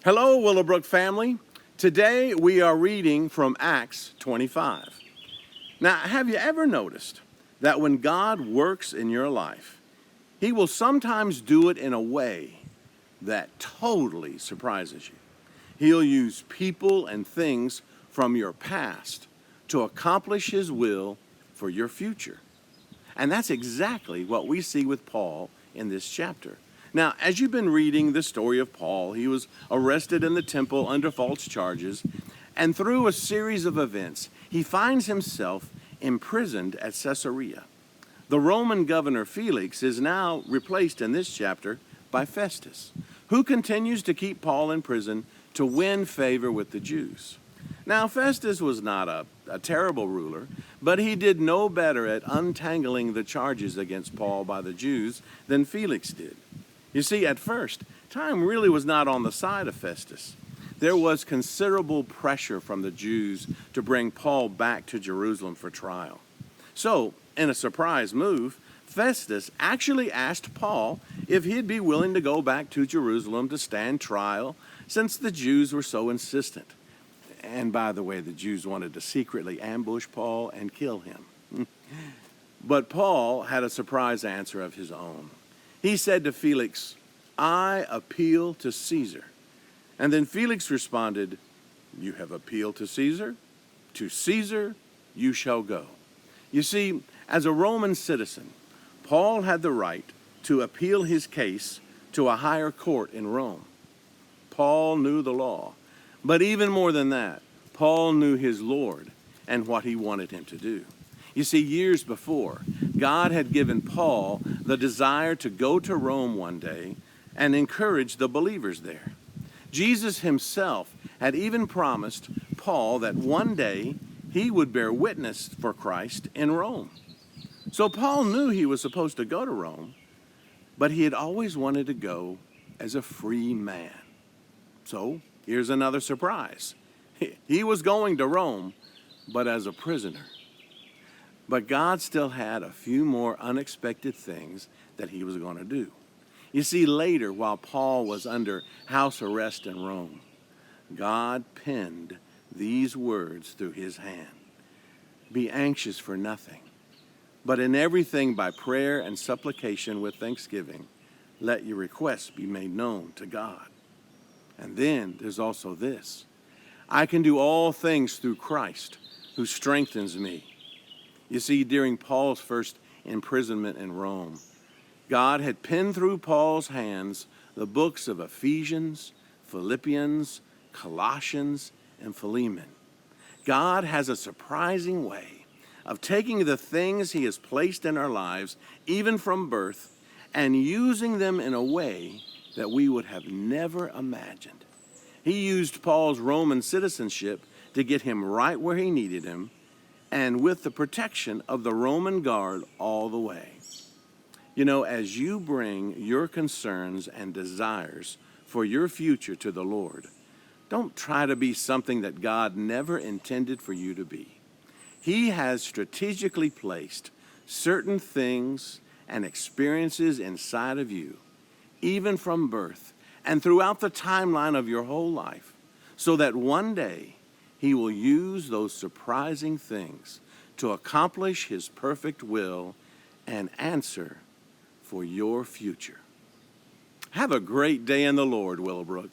Hello, Willowbrook family. Today we are reading from Acts 25. Now, have you ever noticed that when God works in your life, He will sometimes do it in a way that totally surprises you? He'll use people and things from your past to accomplish His will for your future. And that's exactly what we see with Paul in this chapter. Now, as you've been reading the story of Paul, he was arrested in the temple under false charges, and through a series of events, he finds himself imprisoned at Caesarea. The Roman governor Felix is now replaced in this chapter by Festus, who continues to keep Paul in prison to win favor with the Jews. Now, Festus was not a terrible ruler, but he did no better at untangling the charges against Paul by the Jews than Felix did. You see, at first, time really was not on the side of Festus. There was considerable pressure from the Jews to bring Paul back to Jerusalem for trial. So, in a surprise move, Festus actually asked Paul if he'd be willing to go back to Jerusalem to stand trial, since the Jews were so insistent. And by the way, the Jews wanted to secretly ambush Paul and kill him. But Paul had a surprise answer of his own. He said to Felix, "I appeal to Caesar." And then Felix responded, "You have appealed to Caesar? To Caesar you shall go." You see, as a Roman citizen, Paul had the right to appeal his case to a higher court in Rome. Paul knew the law, but even more than that, Paul knew his Lord and what he wanted him to do. You see, years before, God had given Paul the desire to go to Rome one day and encourage the believers there. Jesus himself had even promised Paul that one day he would bear witness for Christ in Rome. So Paul knew he was supposed to go to Rome, but he had always wanted to go as a free man. So here's another surprise. He was going to Rome, but as a prisoner. But God still had a few more unexpected things that he was going to do. You see, later, while Paul was under house arrest in Rome, God penned these words through his hand. "Be anxious for nothing, but in everything by prayer and supplication with thanksgiving, let your requests be made known to God." And then there's also this: "I can do all things through Christ who strengthens me." You see, during Paul's first imprisonment in Rome, God had penned through Paul's hands the books of Ephesians, Philippians, Colossians, and Philemon. God has a surprising way of taking the things he has placed in our lives, even from birth, and using them in a way that we would have never imagined. He used Paul's Roman citizenship to get him right where he needed him, and with the protection of the Roman guard all the way. You know, as you bring your concerns and desires for your future to the Lord, don't try to be something that God never intended for you to be. He has strategically placed certain things and experiences inside of you, even from birth and throughout the timeline of your whole life, so that one day He will use those surprising things to accomplish His perfect will and answer for your future. Have a great day in the Lord, Willowbrook.